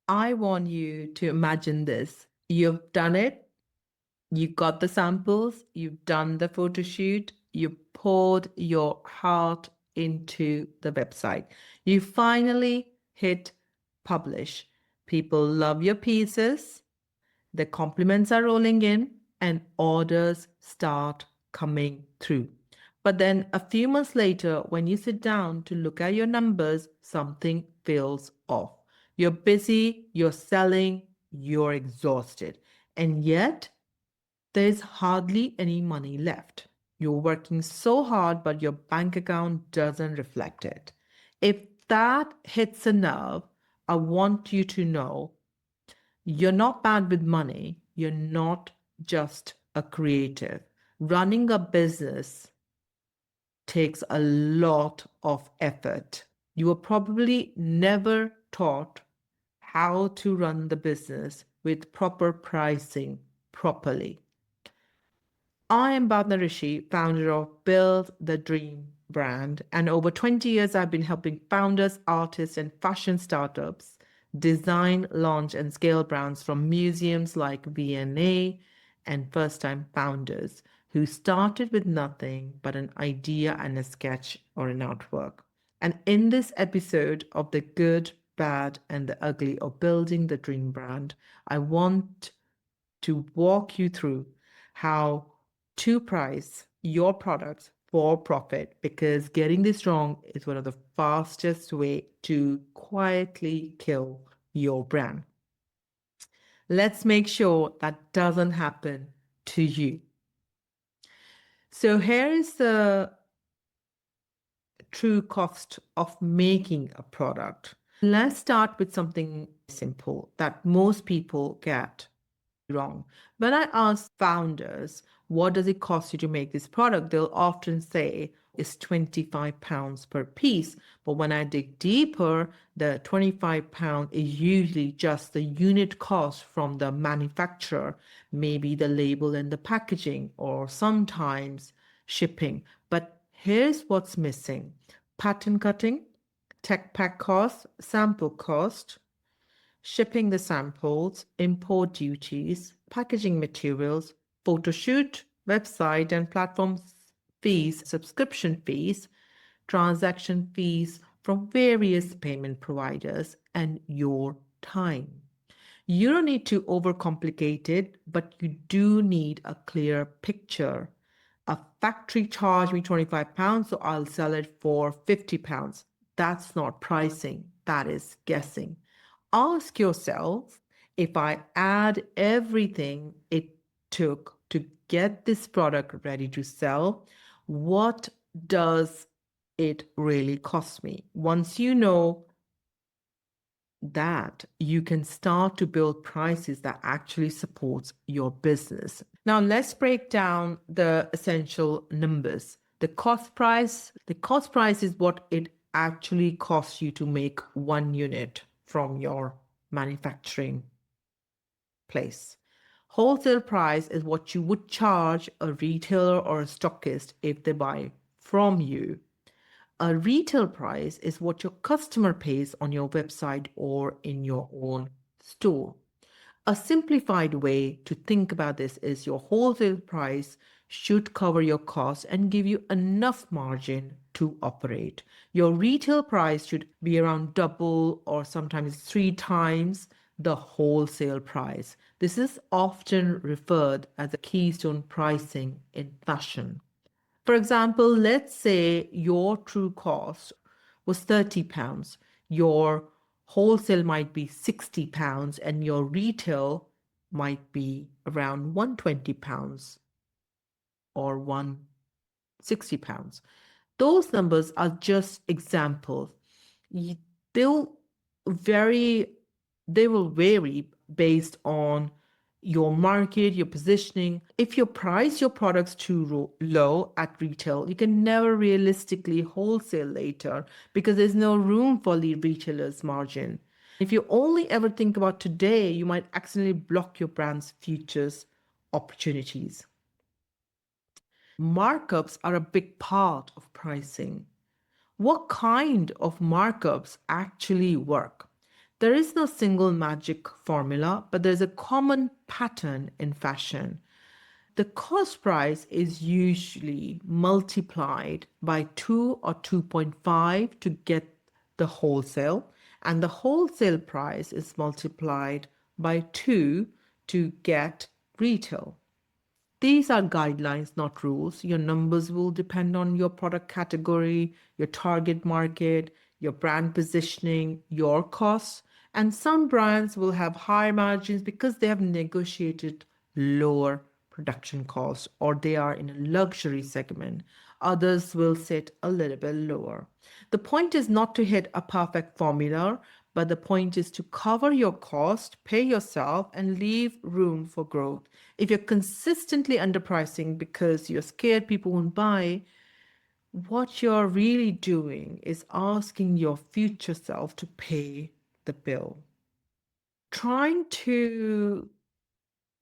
I want you to imagine this. You've done it. You got the samples. You've done the photo shoot. You poured your heart into the website. You finally hit publish. People love your pieces. The compliments are rolling in and orders start coming through. But then a few months later, when you sit down to look at your numbers, something feels off. You're busy, you're selling, you're exhausted, and yet there's hardly any money left. You're working so hard, but your bank account doesn't reflect it. If that hits a nerve, I want you to know you're not bad with money. You're not just a creative. Running a business takes a lot of effort. You were probably never taught how to run the business with proper pricing properly. I am Bhavna Rishi, founder of Build the Dream brand, and over 20 years I've been helping founders, artists, and fashion startups design, launch, and scale brands from museums like V&A and first-time founders who started with nothing but an idea and a sketch or an artwork. And in this episode of The Good, Bad, and the Ugly of Building the Dream brand, I want to walk you through how to price your products for profit, because getting this wrong is one of the fastest way to quietly kill your brand. Let's make sure that doesn't happen to you. So here is the true cost of making a product. Let's start with something simple that most people get wrong. When I ask founders, what does it cost you to make this product? They'll often say it's £25 per piece. But when I dig deeper, the £25 is usually just the unit cost from the manufacturer, maybe the label and the packaging, or sometimes shipping. But here's what's missing: pattern cutting, tech pack cost, sample cost, shipping the samples, import duties, packaging materials, photo shoot, website and platform fees, subscription fees, transaction fees from various payment providers, and your time. You don't need to overcomplicate it, but you do need a clear picture. A factory charged me £25, so I'll sell it for £50. That's not pricing, that is guessing. Ask yourself, if I add everything it took to get this product ready to sell, what does it really cost me? Once you know that, you can start to build prices that actually supports your business. Now let's break down the essential numbers. The cost price is what it actually costs you to make one unit from your manufacturing place. Wholesale price is what you would charge a retailer or a stockist if they buy from you. A retail price is what your customer pays on your website or in your own store. A simplified way to think about this is your wholesale price should cover your costs and give you enough margin to operate. Your retail price should be around double or sometimes 3 times the wholesale price. This is often referred as a keystone pricing in fashion. For example, let's say your true cost was £30. Your wholesale might be £60 and your retail might be around £120 or £160. Those numbers are just examples. They'll vary, they will vary based on your market, your positioning. If you price your products too low at retail, you can never realistically wholesale later because there's no room for the retailer's margin. If you only ever think about today, you might accidentally block your brand's futures opportunities. Markups are a big part of pricing. What kind of markups actually work? There is no single magic formula, but there's a common pattern in fashion. The cost price is usually multiplied by 2 or 2.5 to get the wholesale, and the wholesale price is multiplied by 2 to get retail. These are guidelines, not rules. Your numbers will depend on your product category, your target market, your brand positioning, your costs. And some brands will have higher margins because they have negotiated lower production costs or they are in a luxury segment. Others will sit a little bit lower. The point is not to hit a perfect formula, but the point is to cover your cost, pay yourself, and leave room for growth. If you're consistently underpricing because you're scared people won't buy, what you're really doing is asking your future self to pay the bill. Trying to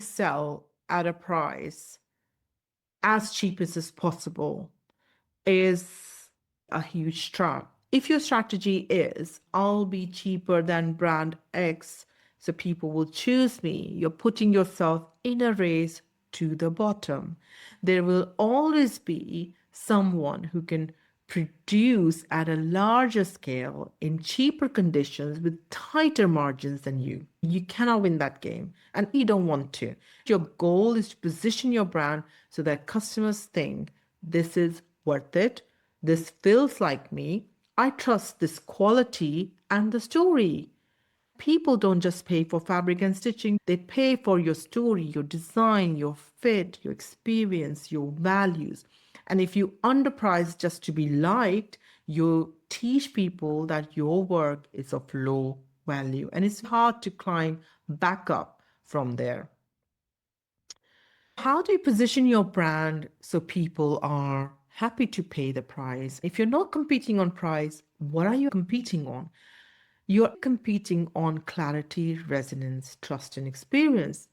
sell at a price as cheap as possible is a huge trap. If your strategy is, I'll be cheaper than brand X, so people will choose me, you're putting yourself in a race to the bottom. There will always be someone who can produce at a larger scale in cheaper conditions with tighter margins than you. You cannot win that game, and you don't want to. Your goal is to position your brand so that customers think this is worth it. This feels like me. I trust this quality and the story. People don't just pay for fabric and stitching, they pay for your story, your design, your fit, your experience, your values. And if you underprice just to be liked, you teach people that your work is of low value and it's hard to climb back up from there. How do you position your brand so people are happy to pay the price? If you're not competing on price, what are you competing on? You're competing on clarity, resonance, trust, and experience.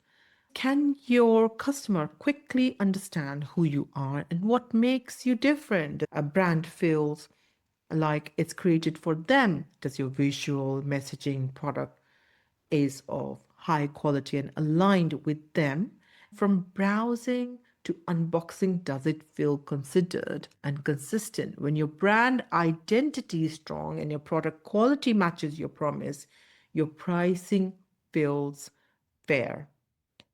Can your customer quickly understand who you are and what makes you different? A brand feels like it's created for them. Does your visual messaging product is of high quality and aligned with them? From browsing to unboxing, does it feel considered and consistent? When your brand identity is strong and your product quality matches your promise, your pricing feels fair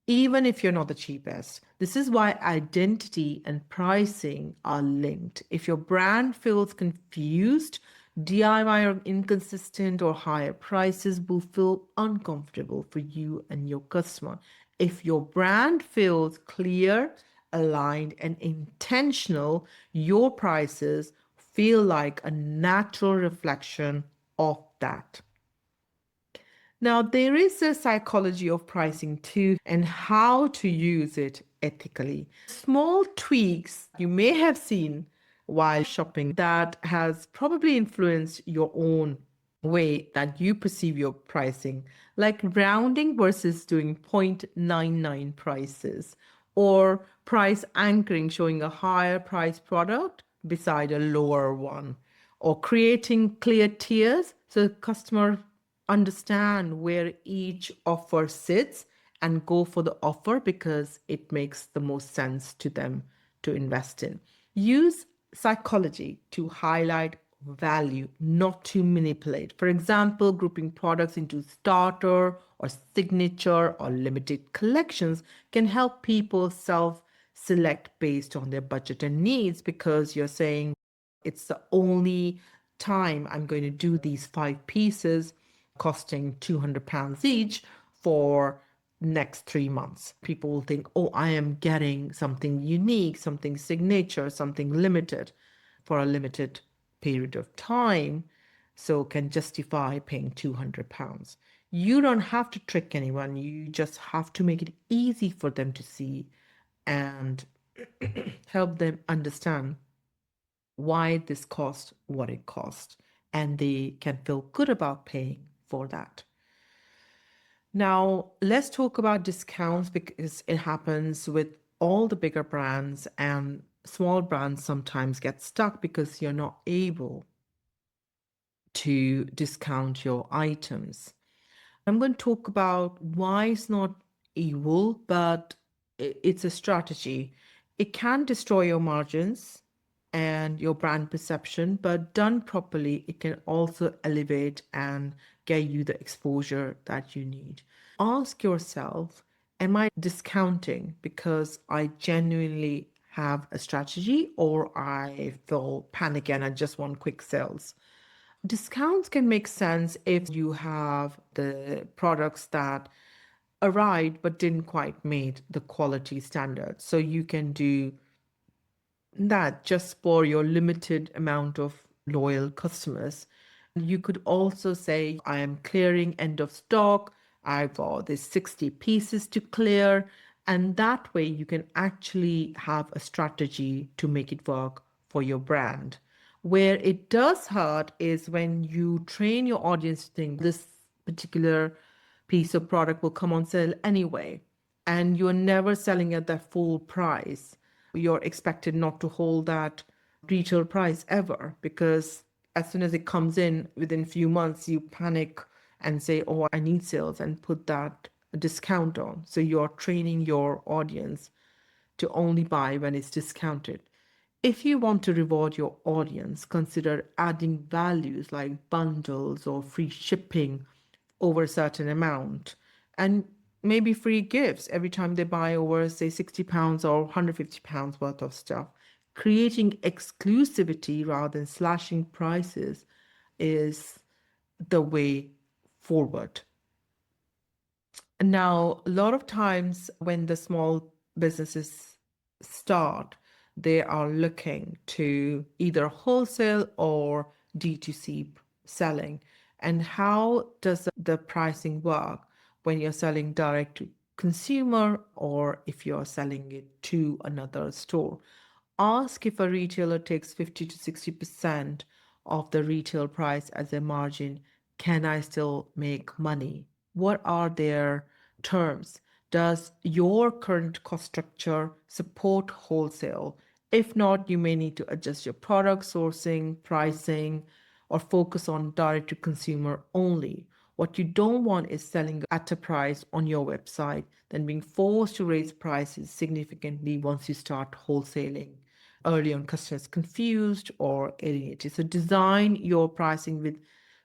even if you're not the cheapest. This is why identity and pricing are linked. If your brand feels confused, DIY or inconsistent or higher prices will feel uncomfortable for you and your customer. If your brand feels clear, aligned, and intentional, your prices feel like a natural reflection of that. Now, there is a psychology of pricing too, and how to use it ethically. Small tweaks you may have seen while shopping that has probably influenced your own way that you perceive your pricing, like rounding versus doing 0.99 prices, or price anchoring, showing a higher price product beside a lower one, or creating clear tiers so the customer understand where each offer sits and go for the offer because it makes the most sense to them to invest in. Use psychology to highlight value, not to manipulate. For example, grouping products into starter or signature or limited collections can help people self select based on their budget and needs because you're saying it's the only time I'm going to do these 5 pieces costing £200 each for next 3 months. People will think, oh, I am getting something unique, something signature, something limited for a limited period of time, so can justify paying £200. You don't have to trick anyone. You just have to make it easy for them to see and help them understand why this costs what it costs, and they can feel good about paying for that. Now, let's talk about discounts because it happens with all the bigger brands, and small brands sometimes get stuck because you're not able to discount your items. I'm going to talk about why it's not evil, but it's a strategy. It can destroy your margins and your brand perception, but done properly, it can also elevate and get you the exposure that you need. Ask yourself, am I discounting because I genuinely have a strategy or I feel panic and I just want quick sales? Discounts can make sense if you have the products that arrived but didn't quite meet the quality standards. So you can do that just for your limited amount of loyal customers. You could also say, I am clearing end of stock. I've got these 60 pieces to clear. And that way you can actually have a strategy to make it work for your brand. Where it does hurt is when you train your audience to think this particular piece of product will come on sale anyway, and you're never selling at that full price. You're expected not to hold that retail price ever, because as soon as it comes in within a few months, you panic and say, oh, I need sales, and put that discount on. So you're training your audience to only buy when it's discounted. If you want to reward your audience, consider adding values like bundles or free shipping over a certain amount, and maybe free gifts every time they buy over, say, £60 or £150 worth of stuff. Creating exclusivity rather than slashing prices is the way forward. Now, a lot of times when the small businesses start, they are looking to either wholesale or D2C selling. And how does the pricing work when you're selling direct to consumer or if you're selling it to another store? Ask if a retailer takes 50 to 60% of the retail price as a margin. Can I still make money? What are their terms? Does your current cost structure support wholesale? If not, you may need to adjust your product sourcing, pricing, or focus on direct to consumer only. What you don't want is selling at a price on your website, then being forced to raise prices significantly once you start wholesaling. Early on, customers confused or alienated. So design your pricing with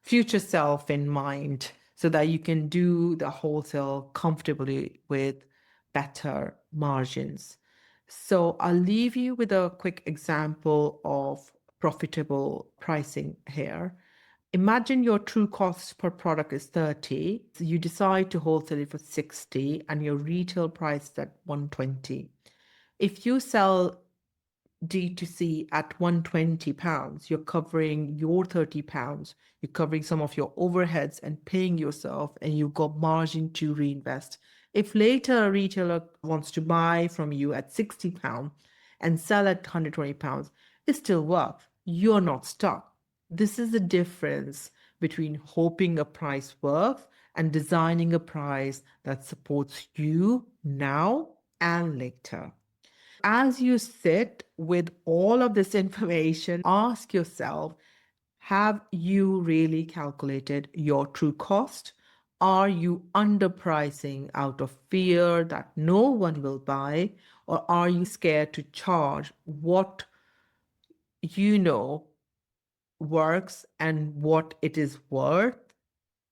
future self in mind so that you can do the wholesale comfortably with better margins. So I'll leave you with a quick example of profitable pricing here. Imagine your true cost per product is 30. So you decide to wholesale it for 60 and your retail price is at 120. If you sell D2C at £120, you're covering your £30, you're covering some of your overheads and paying yourself, and you've got margin to reinvest. If later a retailer wants to buy from you at £60 and sell at £120, it still works. You're not stuck. This is the difference between hoping a price works and designing a price that supports you now and later. As you sit with all of this information, ask yourself, have you really calculated your true cost? Are you underpricing out of fear that no one will buy? Or are you scared to charge what you know works and what it is worth?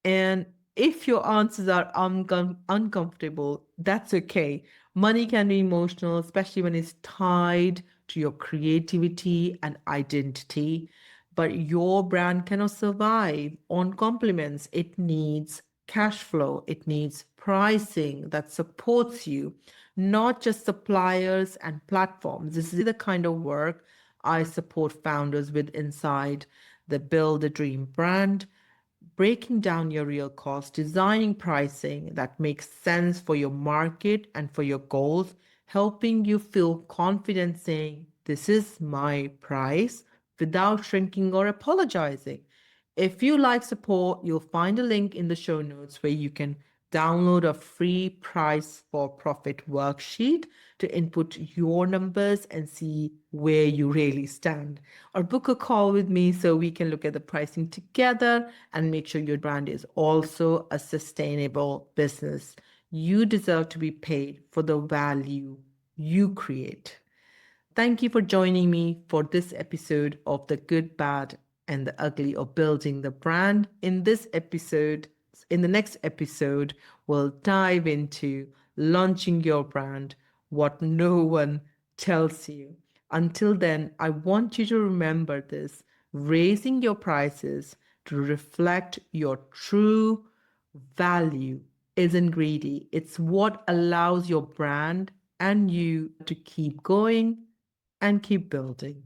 And if your answers are uncomfortable, that's okay. Money can be emotional, especially when it's tied to your creativity and identity. But your brand cannot survive on compliments. It needs cash flow, it needs pricing that supports you, not just suppliers and platforms. This is the kind of work I support founders with inside the Build a Dream brand, breaking down your real costs, designing pricing that makes sense for your market and for your goals, helping you feel confident saying, this is my price without shrinking or apologizing. If you like support, you'll find a link in the show notes where you can download a free price for profit worksheet to input your numbers and see where you really stand. Or book a call with me so we can look at the pricing together and make sure your brand is also a sustainable business. You deserve to be paid for the value you create. Thank you for joining me for this episode of The Good, Bad, and the Ugly of Building the Brand. In the next episode, we'll dive into launching your brand, what no one tells you. Until then, I want you to remember this: raising your prices to reflect your true value isn't greedy. It's what allows your brand and you to keep going and keep building.